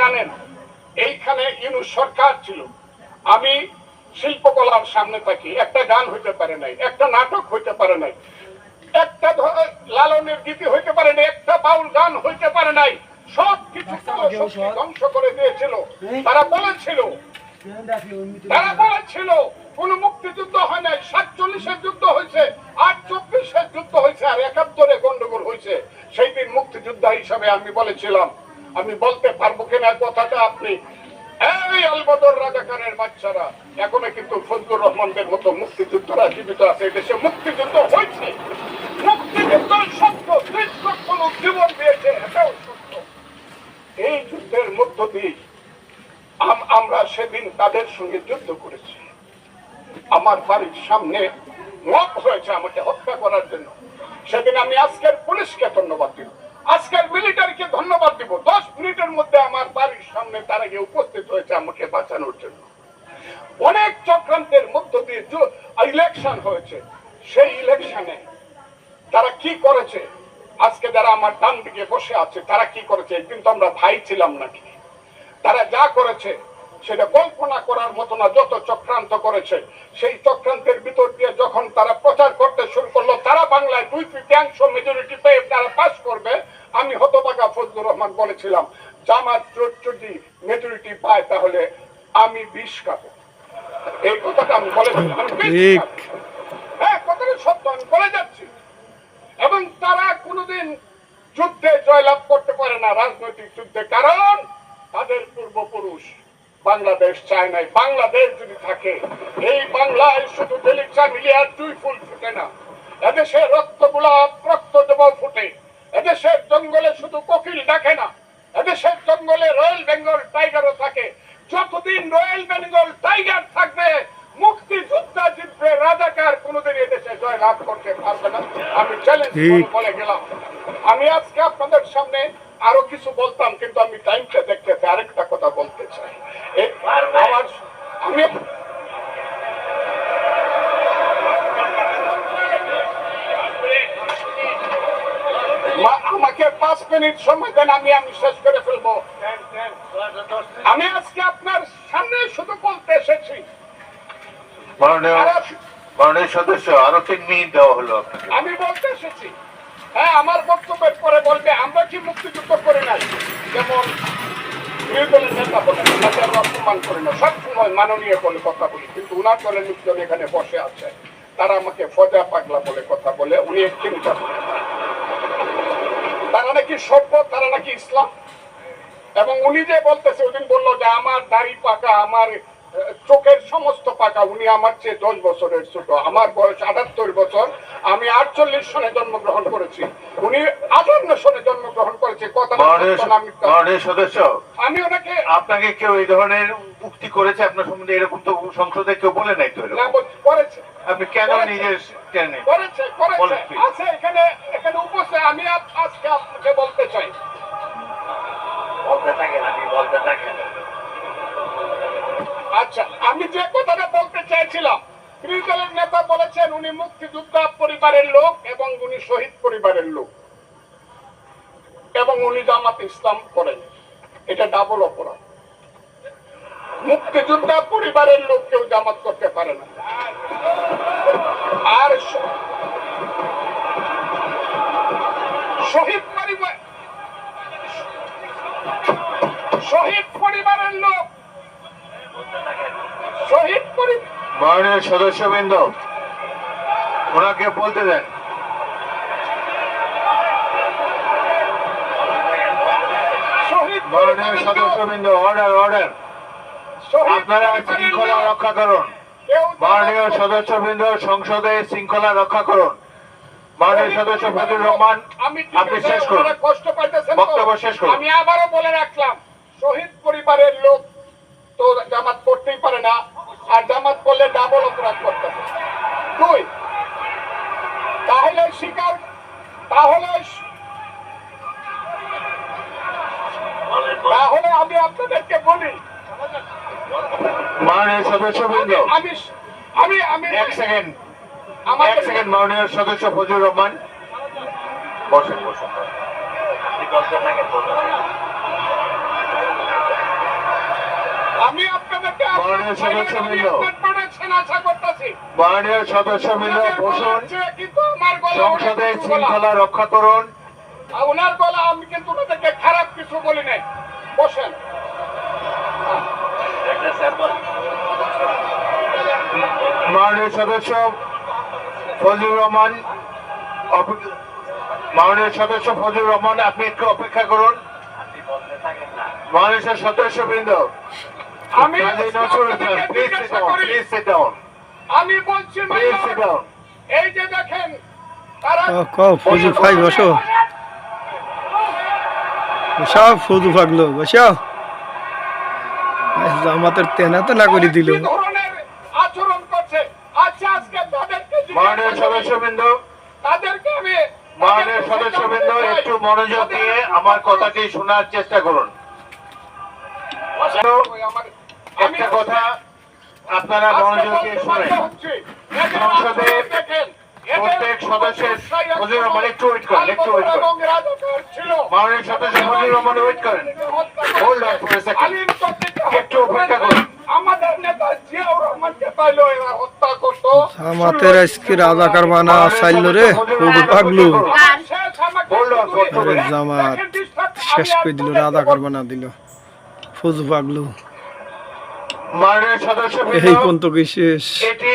জানেন এইখানে ইউনূস সরকার ছিল, আমি শিল্পকলার সামনে থাকি, একটা গান হইতে পারে নাই, একটা নাটক হইতে পারে নাই, একটা লালনের গীতি হইতে পারে নাই, একটা বাউল গান হইতে পারে নাই, সব কিছু ধ্বংস করে দিয়েছিল। তারা বলেছিল কোন মুক্তিযুদ্ধ হয় নাই, 47-এর যুদ্ধ হয়েছে, 48-এর যুদ্ধ হয়েছে, আর 71-এ গন্ডগোল হয়েছে। সেই দিন মুক্তিযোদ্ধা হিসাবে আমি বলেছিলাম, আমি বলতে পারবো কিনা কথাটা আপনি, এই আলবদর রাজাকারের বাচ্চারা এখনো কিন্তু ফজলুর রহমানদের মতো মুক্তিযুদ্ধরা জীবিত আছে। দেশে মুক্তিযুদ্ধ হয়েছে, মুক্তিযুদ্ধ সত্য, জীবন দিয়েছে, এটাও সত্য। এই যুদ্ধের মধ্য দিয়ে আমরা সেদিন তাদের সঙ্গে যুদ্ধ করেছি। আমার বাড়ির সামনে মব হয়েছে আমাকে হত্যা করার জন্য। সেদিন আমি আজকের পুলিশকে ধন্যবাদ দিব, আজকের মিলিটারিকে ধন্যবাদ দিব। 10 মিনিটের মধ্যে আমার বাড়ির সামনে তারা গিয়ে উপস্থিত হয়েছে আমাকে বাঁচানোর জন্য। অনেক চক্রান্তের মধ্য দিয়ে ইলেকশন হয়েছে, সেই ইলেকশনে তারা কি করেছে, আজকে যারা আমার ডান দিকে বসে আছে তারা কি করেছে, একদিন তো আমরা ভাই ছিলাম নাকি? তারা যা করেছে সেটা কল্পনা করার মতো না। যত চক্রান্ত করেছে, সেই চক্রান্তের ভিতর দিয়ে যখন তারা প্রচার করতে শুরু করলো তারা বাংলায় 2/3 মেজরিটি পেয়ে তারা পাস করবে, আমি হতভাগা ফজলুর রহমান বলেছিলাম জামাত যদি মেজরিটি পায় তাহলে আমি বিষ খাবো। এই কথাটা আমি বলেছিলাম, হ্যাঁ কথাটা সত্য, আমি বলে যাচ্ছি। এবং তারা কোনোদিন যুদ্ধে জয়লাভ করতে পারে না, রাজনৈতিক যুদ্ধে, কারণ তাদের পূর্বপুরুষ বাংলাদেশ চায় নাই। বাংলাদেশ যদি থাকে, এই বাংলায় শুধু বেলিচা মিলে আর 2 ফুল ফুটে না, এদেশে রক্ত গোলাপ রক্ত জবা ফুটে, এদেশের জঙ্গলে শুধু কোকিল ডাকে না, এদেশের জঙ্গলে রয়্যাল বেঙ্গল টাইগারও থাকে। যতদিন রয়্যাল বেঙ্গল টাইগার থাকবে, মুক্তিযোদ্ধা জিতবে, রাজাকার কোনোদিন এদেশে জয় লাভ করতে পারবে না। আমি চ্যালেঞ্জ বলে গেলাম। আমি আজকে আপনাদের সামনে আরো কিছু বলতাম, কিন্তু আমি টাইমটা দেখতেছি, আরেকটা কথা বলতে চাই। আমি আমাকে 5 মিনিট সময় দেন, আমি শেষ করে ফেলবো। আমি আজকে আপনার সামনে শুধু বলতে এসেছি, মাননীয় সদস্য আরো 3 মিনিট দেওয়া হলো। আমি বলতে এসেছি, হ্যাঁ আমার বক্তব্যের পরে বলবে আমরা কি মুক্তিযুদ্ধ করে নাই, যেমন বিরোধী দলের নেতা বলেন তাকে আমরা অপমান করি না, সবসময় মাননীয় বলে কথা বলি, কিন্তু উনার দলের লোকজন এখানে বসে আছে, তারা আমাকে ফজা পাগলা বলে কথা বলে। উনি চিন্তা করেন তারা নাকি সভ্য, তারা নাকি ইসলাম। এবং উনি যে বলতেছে, ওদিন বললো যে আমার দাড়ি পাকা, আমার চোখের সমস্ত পাকা, উনি আমার চেয়ে 10 বছরের ছোট, আমার বয়স 78 বছর, আমি 48 সনে জন্মগ্রহণ করেছি, উনি 58 সনে জন্মগ্রহণ করেছে। সদস্য, আমি ওনাকে, আপনাকে কেউ এই ধরনের উক্তি করেছে আপনার সম্বন্ধে? এরকম তো সংসদে কেউ বলে নাই তো। করেছে, আপনি কেন নিজের করেছে আছে এখানে উপস্থিত। আমি আজকে আপনাকে বলতে চাই, বলতে থাকেন। আচ্ছা, আমি যে কথাটা বলতে চাইছিলাম, বিরোধী দলের নেতা বলেছেন উনি মুক্তিযোদ্ধা পরিবারের লোক এবং উনি শহীদ পরিবারের লোক এবং উনি জামাত ইসলাম করেন, এটা ডাবল অপরাধ। মুক্তিযোদ্ধা পরিবারের লোক কেউ জামাত করতে পারে না, আর শহীদ পরিবারের লোক, মাননীয় সদস্যবৃন্দ ওনাকে বলতে দেন। মাননীয় সদস্যবৃন্দ, অর্ডার। আপনারা শৃঙ্খলা রক্ষা করুন। মাননীয় সদস্যবৃন্দ, সংসদে শৃঙ্খলা রক্ষা করুন। মাননীয় সদস্য ফজলুর রহমান, আপনি শেষ করুন, বক্তব্য শেষ করুন। আমি আবারও বলে রাখলাম, শহীদ পরিবারের লোক তো জামাত করতেই পারে না, আর জামাত করলে ডাবল অপরাধ করতে হবে। 2, তাহলে আমি আপনাদেরকে বলি, মাননীয় সদস্যবৃন্দ, আমি এক সেকেন্ড মাননীয় সদস্য ফজলুর রহমান, বসেন। আমি আপনাদেরকে মাননীয় সদস্যবৃন্দ। পাঠাচ্ছেন আশা করতেছি। মাননীয় সদস্যবৃন্দ বসুন, কিন্তু আমার গলা সংসদে অনেক কিছু বলা। শৃঙ্খলা রক্ষা করুন। ওনার গলা আমি কিন্তু ওনাদেরকে খারাপ কিছু বলি নাই। বসেন। মাননীয় সদস্য ফজলুর রহমান, মাননীয় সদস্য ফজলুর রহমান, আপনি একটু অপেক্ষা করুন। মাননীয় সদস্যবৃন্দ, আমি Kazi Nazrul Islam, please sit down, please sit down, আমি বলছি প্লিজ সিট ডাউন। এই যে দেখেন তারা কও ফজল ভাই বসো, বসাও ফজু পাগলো বসাও। জামাতের তেনা তেনা করে দিল। কি ধরনের আচরণ করছে। আচ্ছা আজকে তাদেরকে মাননীয় সদস্যবৃন্দ, তাদেরকে আমি মাননীয় সদস্যবৃন্দ, একটু মনোযোগ দিয়ে আমার কথাটি শোনার চেষ্টা করুন। একটা কথা আপনারা মনোযোগ দিয়ে শুনেন। সংসদে প্রত্যেক সদস্যের ফজলুর রহমান, একটু ওয়েট করেন, একটু ওয়েট করেন। মাননীয় সদস্য ফজলুর রহমান ওয়েট করেন। Hold on for a second, একটু অপেক্ষা করুন। আমাদের নেতা জিয়াউর রহমানকে পাইলো এরা হত্যা করতো। জামাতের আজকে রাজাকার বানা চাইল রে ফজু পাগলু। জামাত শেষ করে দিল, রাজাকার বানা দিল ফজু পাগলু। মাননীয় সদস্যবৃন্দ, এই পর্যন্ত কি শেষ? এটি